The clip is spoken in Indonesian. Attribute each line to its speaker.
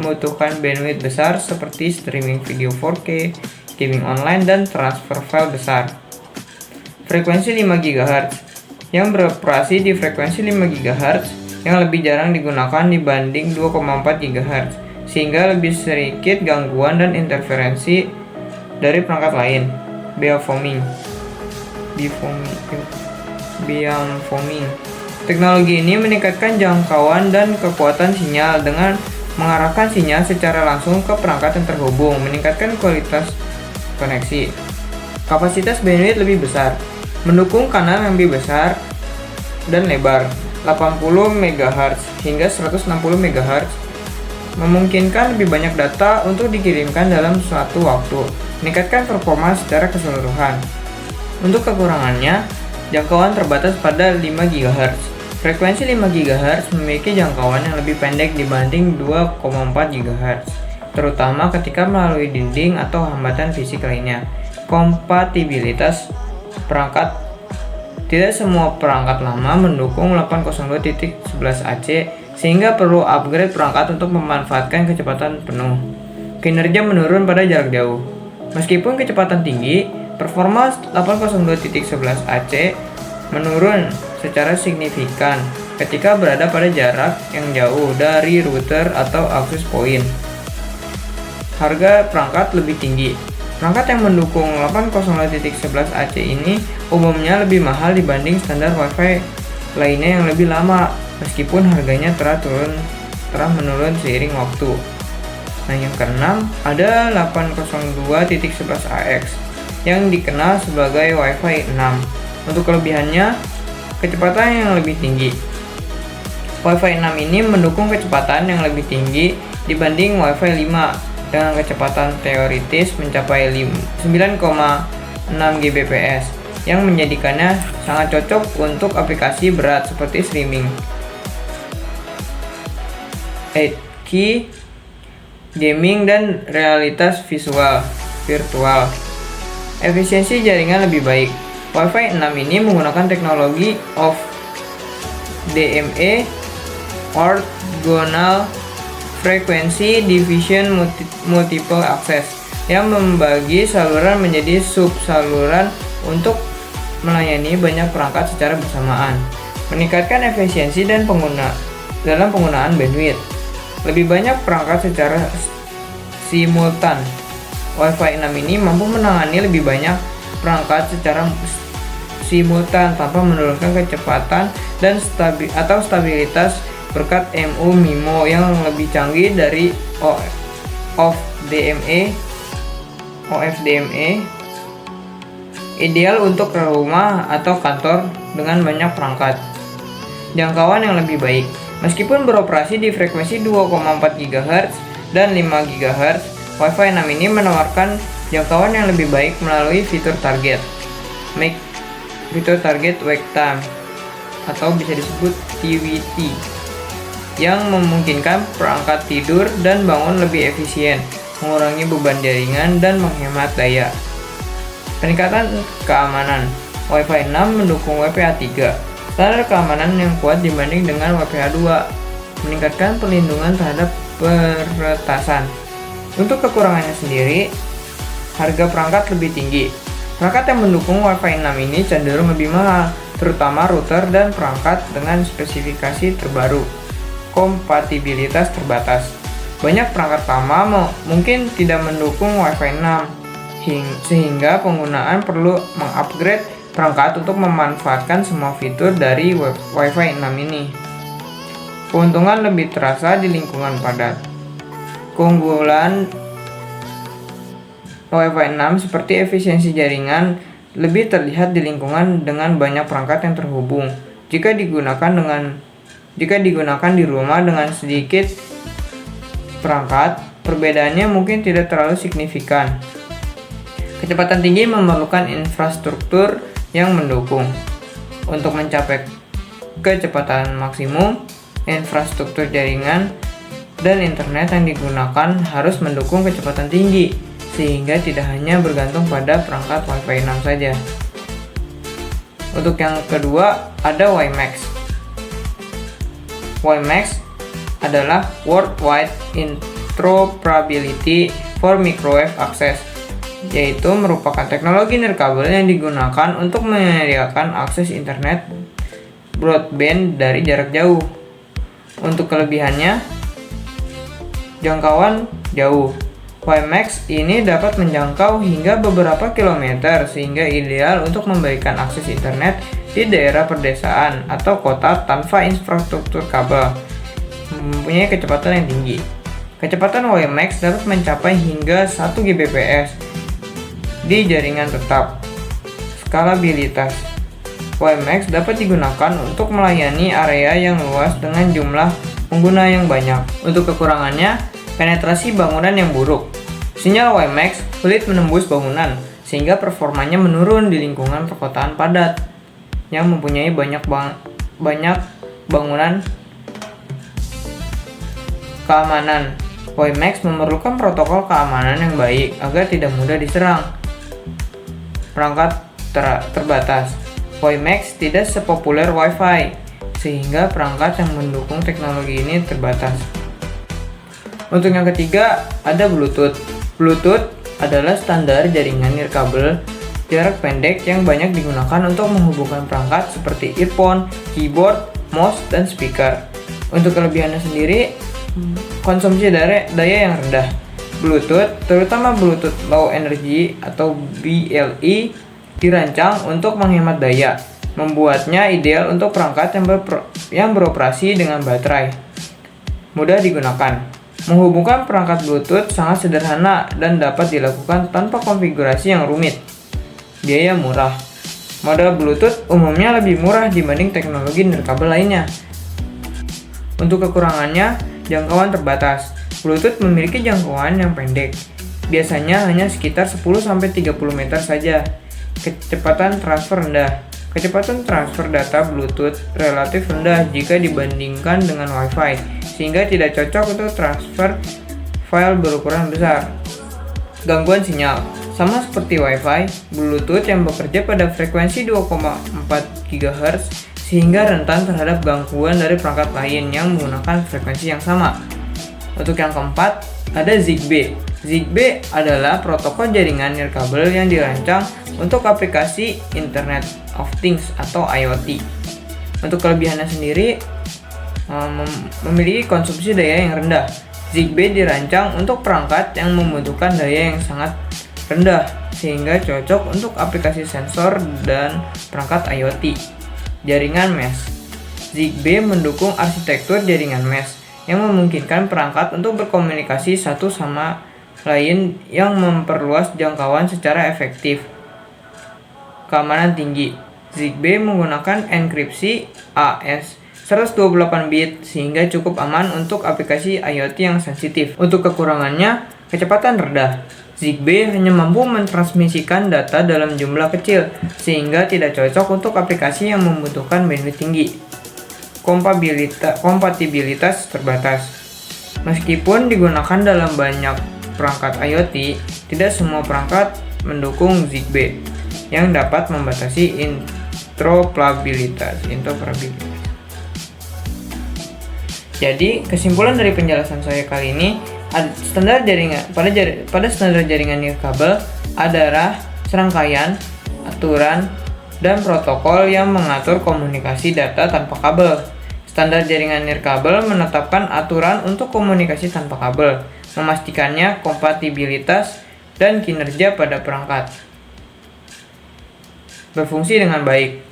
Speaker 1: membutuhkan bandwidth besar seperti streaming video 4K, gaming online, dan transfer file besar. Frekuensi 5 GHz yang beroperasi di frekuensi 5 GHz yang lebih jarang digunakan dibanding 2,4 GHz, sehingga lebih sedikit gangguan dan interferensi dari perangkat lain. Beamforming. Teknologi ini meningkatkan jangkauan dan kekuatan sinyal dengan mengarahkan sinyal secara langsung ke perangkat yang terhubung, meningkatkan kualitas koneksi. Kapasitas bandwidth lebih besar, mendukung kanal yang lebih besar dan lebar, 80 MHz hingga 160 MHz, memungkinkan lebih banyak data untuk dikirimkan dalam suatu waktu, meningkatkan performa secara keseluruhan. Untuk kekurangannya, jangkauan terbatas pada 5 GHz. Frekuensi 5 GHz memiliki jangkauan yang lebih pendek dibanding 2,4 GHz, terutama ketika melalui dinding atau hambatan fisik lainnya. Kompatibilitas perangkat. Tidak semua perangkat lama mendukung 802.11ac, sehingga perlu upgrade perangkat untuk memanfaatkan kecepatan penuh. Kinerja menurun pada jarak jauh. Meskipun kecepatan tinggi, performa 802.11ac menurun secara signifikan ketika berada pada jarak yang jauh dari router atau access point. Harga perangkat lebih tinggi. Perangkat yang mendukung 802.11ac ini umumnya lebih mahal dibanding standar Wi-Fi lainnya yang lebih lama, meskipun harganya telah menurun seiring waktu. Nah, yang keenam ada 802.11ax yang dikenal sebagai Wi-Fi 6. Untuk kelebihannya, kecepatan yang lebih tinggi. Wi-Fi 6 ini mendukung kecepatan yang lebih tinggi dibanding Wi-Fi 5 dengan kecepatan teoritis mencapai 9,6 Gbps yang menjadikannya sangat cocok untuk aplikasi berat seperti streaming, 8K, gaming, dan realitas virtual. Efisiensi jaringan lebih baik. Wi-Fi 6 ini menggunakan teknologi OFDMA, Orthogonal Frequency Division Multiple Access, yang membagi saluran menjadi sub-saluran untuk melayani banyak perangkat secara bersamaan, meningkatkan efisiensi dalam penggunaan bandwidth. Lebih banyak perangkat secara simultan. Wi-Fi 6 ini mampu menangani lebih banyak perangkat secara simultan tanpa menurunkan kecepatan dan stabilitas berkat MU-MIMO yang lebih canggih dari OFDMA, ideal untuk rumah atau kantor dengan banyak perangkat. Jangkauan yang lebih baik. Meskipun beroperasi di frekuensi 2,4 GHz dan 5 GHz, Wi-Fi 6 ini menawarkan jangkauan yang lebih baik melalui fitur target wake time atau bisa disebut TWT, yang memungkinkan perangkat tidur dan bangun lebih efisien, mengurangi beban jaringan, dan menghemat daya. Peningkatan keamanan. Wi-Fi 6 mendukung WPA 3, standar keamanan yang kuat dibanding dengan WPA 2, meningkatkan perlindungan terhadap peretasan. Untuk kekurangannya sendiri, harga perangkat lebih tinggi. Perangkat yang mendukung Wi-Fi 6 ini cenderung lebih mahal, terutama router dan perangkat dengan spesifikasi terbaru. Kompatibilitas terbatas. Banyak perangkat lama mungkin tidak mendukung Wi-Fi 6, sehingga penggunaan perlu mengupgrade perangkat untuk memanfaatkan semua fitur dari Wi-Fi 6 ini. Keuntungan lebih terasa di lingkungan padat. Keunggulan Wi-Fi 6 seperti efisiensi jaringan lebih terlihat di lingkungan dengan banyak perangkat yang terhubung. Jika digunakan di rumah dengan sedikit perangkat, perbedaannya mungkin tidak terlalu signifikan. Kecepatan tinggi memerlukan infrastruktur yang mendukung. Untuk mencapai kecepatan maksimum, infrastruktur jaringan dan internet yang digunakan harus mendukung kecepatan tinggi, sehingga tidak hanya bergantung pada perangkat Wi-Fi 6 saja. Untuk yang kedua, ada WiMAX. WiMAX adalah Worldwide interoperability for microwave access, yaitu merupakan teknologi nirkabel yang digunakan untuk menyediakan akses internet broadband dari jarak jauh. Untuk kelebihannya, jangkauan jauh. WiMAX ini dapat menjangkau hingga beberapa kilometer sehingga ideal untuk memberikan akses internet di daerah pedesaan atau kota tanpa infrastruktur kabel. Mempunyai kecepatan yang tinggi. Kecepatan WiMAX dapat mencapai hingga 1 Gbps di jaringan tetap. Skalabilitas. WiMAX dapat digunakan untuk melayani area yang luas dengan jumlah pengguna yang banyak. Untuk kekurangannya, penetrasi bangunan yang buruk. Sinyal WiMAX sulit menembus bangunan, sehingga performanya menurun di lingkungan perkotaan padat yang mempunyai banyak bangunan keamanan. WiMAX memerlukan protokol keamanan yang baik agar tidak mudah diserang. Perangkat terbatas. WiMAX tidak sepopuler Wi-Fi, sehingga perangkat yang mendukung teknologi ini terbatas. Untuk yang ketiga, ada Bluetooth. Bluetooth adalah standar jaringan nirkabel jarak pendek yang banyak digunakan untuk menghubungkan perangkat seperti earphone, keyboard, mouse, dan speaker. Untuk kelebihannya sendiri, konsumsi daya yang rendah. Bluetooth, terutama Bluetooth Low Energy atau BLE, dirancang untuk menghemat daya, membuatnya ideal untuk perangkat yang beroperasi dengan baterai. Mudah digunakan. Menghubungkan perangkat Bluetooth sangat sederhana dan dapat dilakukan tanpa konfigurasi yang rumit. Biaya murah. Model Bluetooth umumnya lebih murah dibanding teknologi nirkabel lainnya. Untuk kekurangannya, jangkauan terbatas. Bluetooth memiliki jangkauan yang pendek. Biasanya hanya sekitar 10-30 meter saja. Kecepatan transfer rendah. Kecepatan transfer data Bluetooth relatif rendah jika dibandingkan dengan Wi-Fi, sehingga tidak cocok untuk transfer file berukuran besar. Gangguan sinyal. Sama seperti Wi-Fi, Bluetooth yang bekerja pada frekuensi 2,4 GHz sehingga rentan terhadap gangguan dari perangkat lain yang menggunakan frekuensi yang sama. Untuk yang keempat, ada Zigbee. Zigbee adalah protokol jaringan nirkabel yang dirancang untuk aplikasi Internet of Things atau IoT. Untuk kelebihannya sendiri, memiliki konsumsi daya yang rendah. Zigbee dirancang untuk perangkat yang membutuhkan daya yang sangat rendah, sehingga cocok untuk aplikasi sensor dan perangkat IoT. Jaringan mesh. Zigbee mendukung arsitektur jaringan mesh yang memungkinkan perangkat untuk berkomunikasi satu sama lain yang memperluas jangkauan secara efektif. Keamanan tinggi. Zigbee menggunakan enkripsi AES 128 bit sehingga cukup aman untuk aplikasi IoT yang sensitif. Untuk kekurangannya, kecepatan rendah. Zigbee hanya mampu mentransmisikan data dalam jumlah kecil sehingga tidak cocok untuk aplikasi yang membutuhkan bandwidth tinggi. Kompatibilitas terbatas. Meskipun digunakan dalam banyak perangkat IoT, tidak semua perangkat mendukung Zigbee yang dapat membatasi interoperabilitas. Jadi, kesimpulan dari penjelasan saya kali ini, standar jaringan pada standar jaringan nirkabel adalah serangkaian aturan dan protokol yang mengatur komunikasi data tanpa kabel. Standar jaringan nirkabel menetapkan aturan untuk komunikasi tanpa kabel, memastikannya kompatibilitas dan kinerja pada perangkat berfungsi dengan baik.